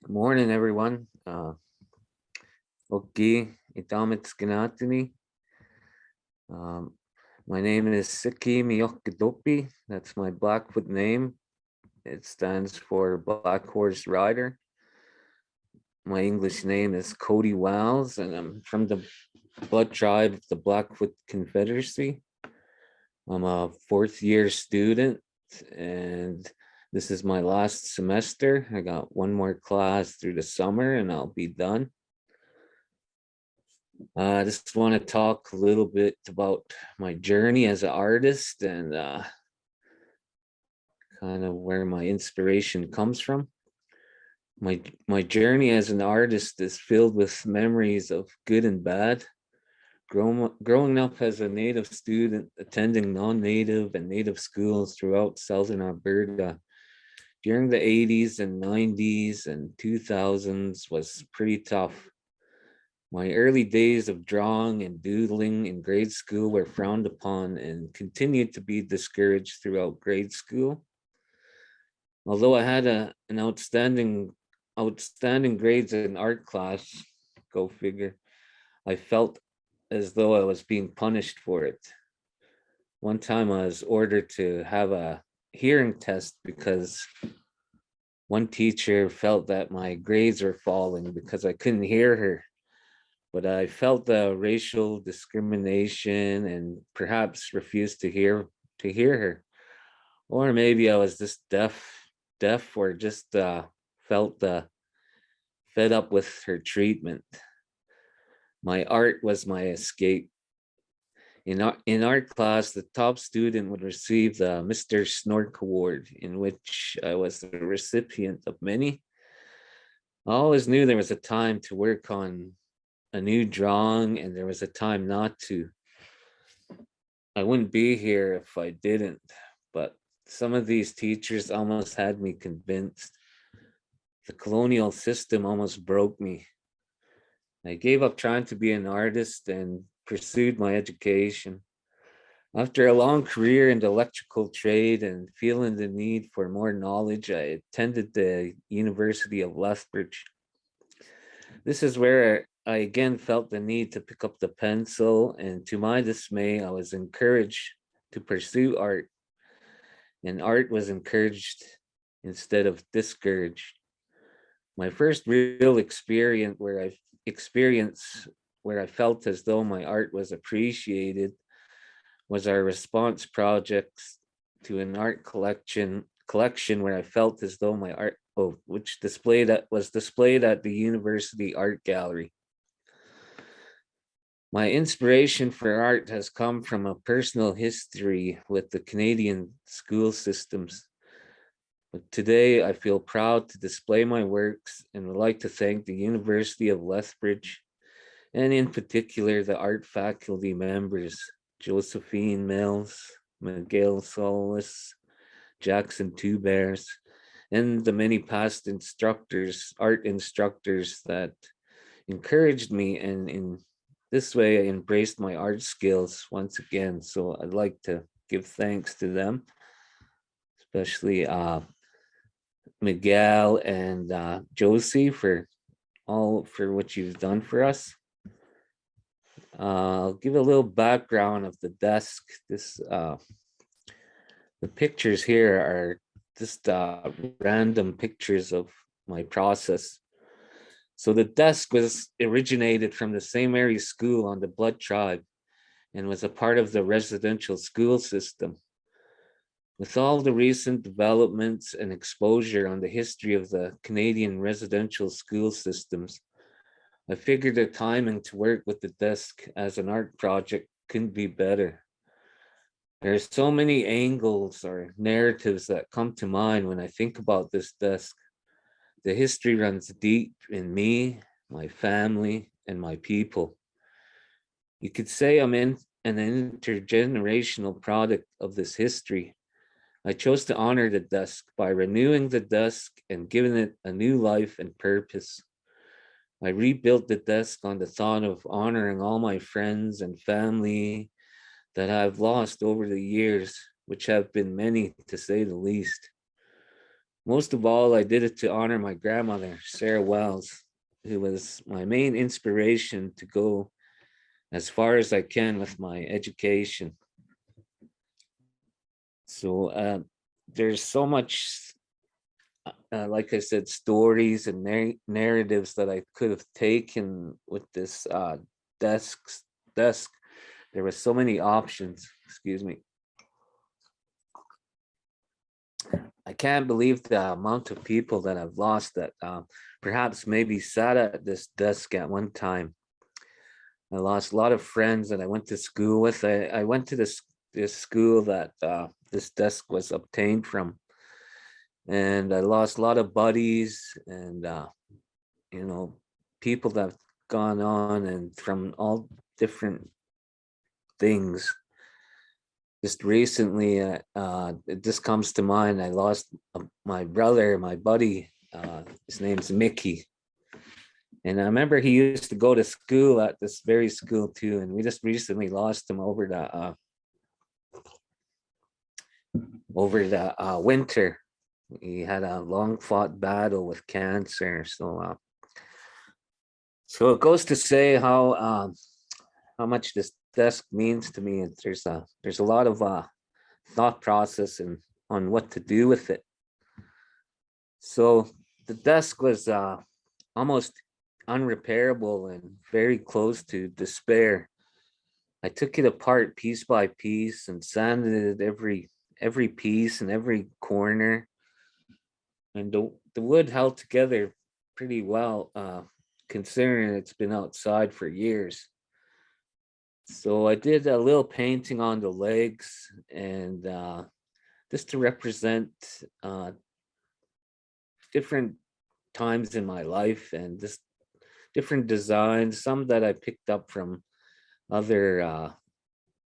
Good morning, everyone. Okay, itamits ganatini. Um, my name is Siikimiikatopii. That's my Blackfoot name. It stands for Black Horse Rider. My English name is Cody Wells, and I'm from the blood tribe of the Blackfoot Confederacy. I'm a fourth year student, and this is my last semester. I got one more class through the summer, and I'll be done. I just want to talk a little bit about my journey as an artist and kind of where my inspiration comes from. My journey as an artist is filled with memories of good and bad. Growing up as a native student, attending non-native and native schools throughout southern Alberta during the 80s and 90s and 2000s was pretty tough. My early days of drawing and doodling in grade school were frowned upon and continued to be discouraged throughout grade school. Although I had an outstanding grades in art class, go figure, I felt as though I was being punished for it. One time I was ordered to have a hearing test because one teacher felt that my grades were falling because I couldn't hear her, but I felt the racial discrimination and perhaps refused to hear her. Or maybe I was just deaf, or just felt fed up with her treatment. My art was my escape. In art class, the top student would receive the Mr. Snork Award, in which I was the recipient of many. I always knew there was a time to work on a new drawing, and there was a time not to. I wouldn't be here if I didn't, but some of these teachers almost had me convinced. The colonial system almost broke me. I gave up trying to be an artist and pursued my education. After a long career in the electrical trade and feeling the need for more knowledge, I attended the University of Lethbridge. This is where I again felt the need to pick up the pencil, and to my dismay, I was encouraged to pursue art, and art was encouraged instead of discouraged. My first real experience where I felt as though my art was appreciated was our response projects to an art collection where I felt as though my art which displayed at the university art gallery. My inspiration for art has come from a personal history with the Canadian school systems. But today I feel proud to display my works and would like to thank the University of Lethbridge, and in particular the art faculty members, Josephine Mills, Miguel Solis, Jackson Two Bears, and the many past art instructors that encouraged me, and in this way I embraced my art skills once again. So I'd like to give thanks to them, especially Miguel and Josie for what you've done for us. I'll give a little background of the desk. The pictures here are just random pictures of my process. So the desk was originated from the same area school on the Blood Tribe and was a part of the residential school system. With all the recent developments and exposure on the history of the Canadian residential school systems, I figured the timing to work with the desk as an art project couldn't be better. There are so many angles or narratives that come to mind when I think about this desk. The history runs deep in me, my family, and my people. You could say I'm in an intergenerational product of this history. I chose to honor the desk by renewing the desk and giving it a new life and purpose. I rebuilt the desk on the thought of honoring all my friends and family that I've lost over the years, which have been many to say the least. most of all, I did it to honor my grandmother, Sarah Wells, who was my main inspiration to go as far as I can with my education. So there's so much, like I said, stories and narratives that I could have taken with this desk. Desk. There were so many options. Excuse me. I can't believe the amount of people that I've lost that perhaps maybe sat at this desk at one time. I lost a lot of friends that I went to school with. I went to this school that this desk was obtained from, and I lost a lot of buddies and you know, people that have gone on and from all different things. Just recently, it just comes to mind. I lost my brother, my buddy. His name's Mickey, and I remember he used to go to school at this very school too. And we just recently lost him over the winter. He had a long fought battle with cancer. So it goes to say how much this desk means to me. And there's a lot of thought process and on what to do with it. So the desk was almost unrepairable and very close to despair. I took it apart piece by piece and sanded it every piece and every corner. And the wood held together pretty well, considering it's been outside for years. So I did a little painting on the legs, and just to represent different times in my life and just different designs, some that I picked up from other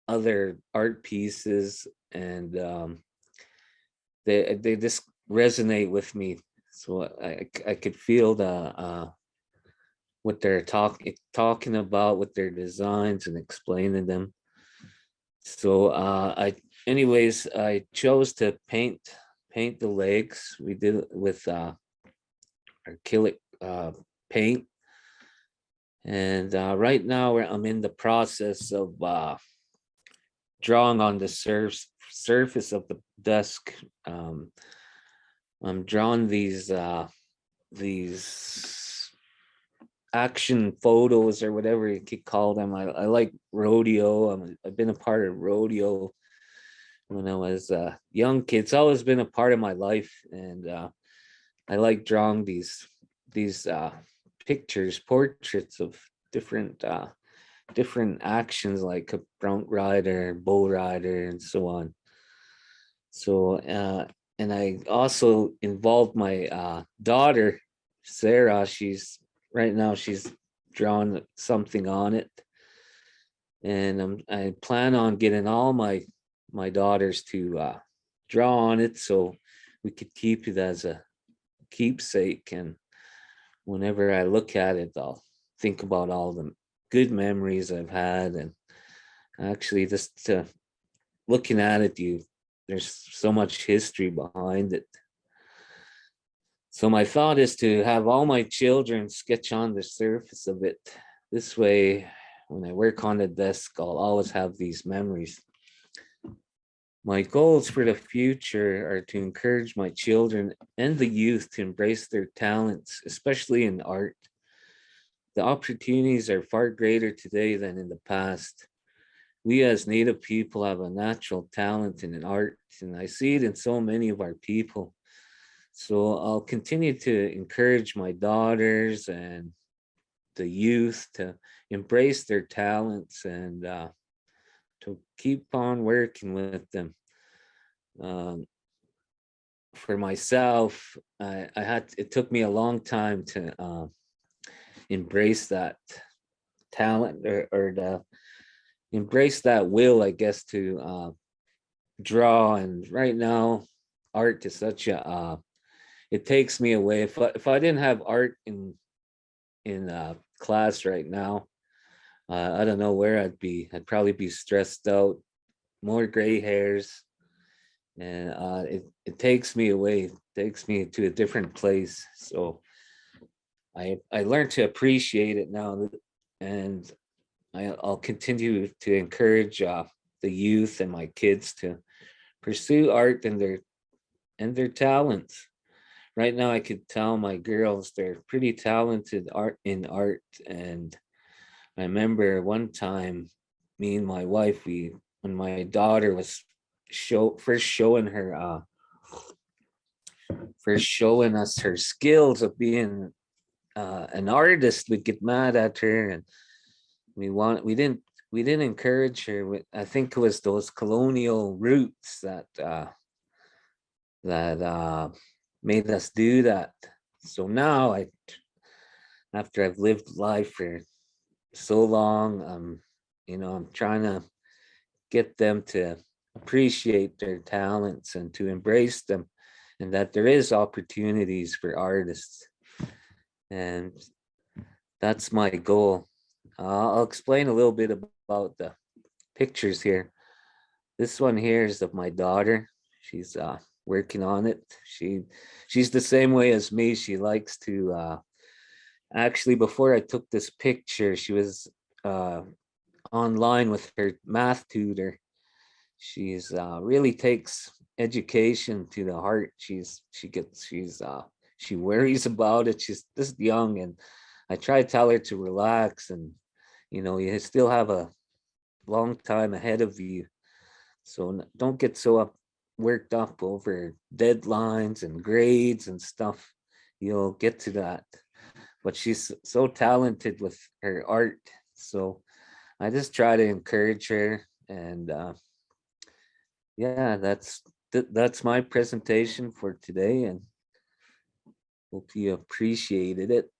other art pieces, and they just resonate with me. So I could feel the what they're talking about with their designs and explaining them. So I chose to paint the legs. We did it with acrylic paint, and right now I'm in the process of drawing on the surface of the desk. I'm drawing these action photos or whatever you could call them. I like rodeo. I've been a part of rodeo when I was a young kid. It's always been a part of my life, and I like drawing these pictures, portraits of different different actions like a bronc rider, bull rider, and so on. So and I also involved my daughter, Sarah. Right now she's drawn something on it, and I plan on getting all my daughters to draw on it so we could keep it as a keepsake. And whenever I look at it, I'll think about all the good memories I've had. And actually, just looking at it, there's so much history behind it. So my thought is to have all my children sketch on the surface of it. This way, when I work on the desk, I'll always have these memories. My goals for the future are to encourage my children and the youth to embrace their talents, especially in art. The opportunities are far greater today than in the past. We as Native people have a natural talent in art, and I see it in so many of our people. So I'll continue to encourage my daughters and the youth to embrace their talents and to keep on working with them. For myself, it took me a long time to embrace that talent or the embrace that will, I guess, to draw. And right now, art is such a it takes me away. If I didn't have art in class right now, I don't know where I'd be. I'd probably be stressed out, more gray hairs, and it takes me away. takes me to a different place. So I learned to appreciate it now, and I'll continue to encourage the youth and my kids to pursue art and their talents. Right now, I could tell my girls they're pretty talented art. And I remember one time, me and my wife, we when my daughter was first showing us her skills of being an artist, we'd get mad at her, and we didn't encourage her. I think it was those colonial roots that made us do that. So now after I've lived life for so long, I'm trying to get them to appreciate their talents and to embrace them, and that there is opportunities for artists. And that's my goal. I'll explain a little bit about the pictures here. This one here is of my daughter. She's working on it. She's the same way as me. She likes to actually, before I took this picture, she was online with her math tutor. She's really takes education to the heart. She worries about it. She's this young, and I try to tell her to relax, and you still have a long time ahead of you. So don't get so worked up over deadlines and grades and stuff. You'll get to that. But she's so talented with her art. So I just try to encourage her. And yeah, that's my presentation for today. And hope you appreciated it.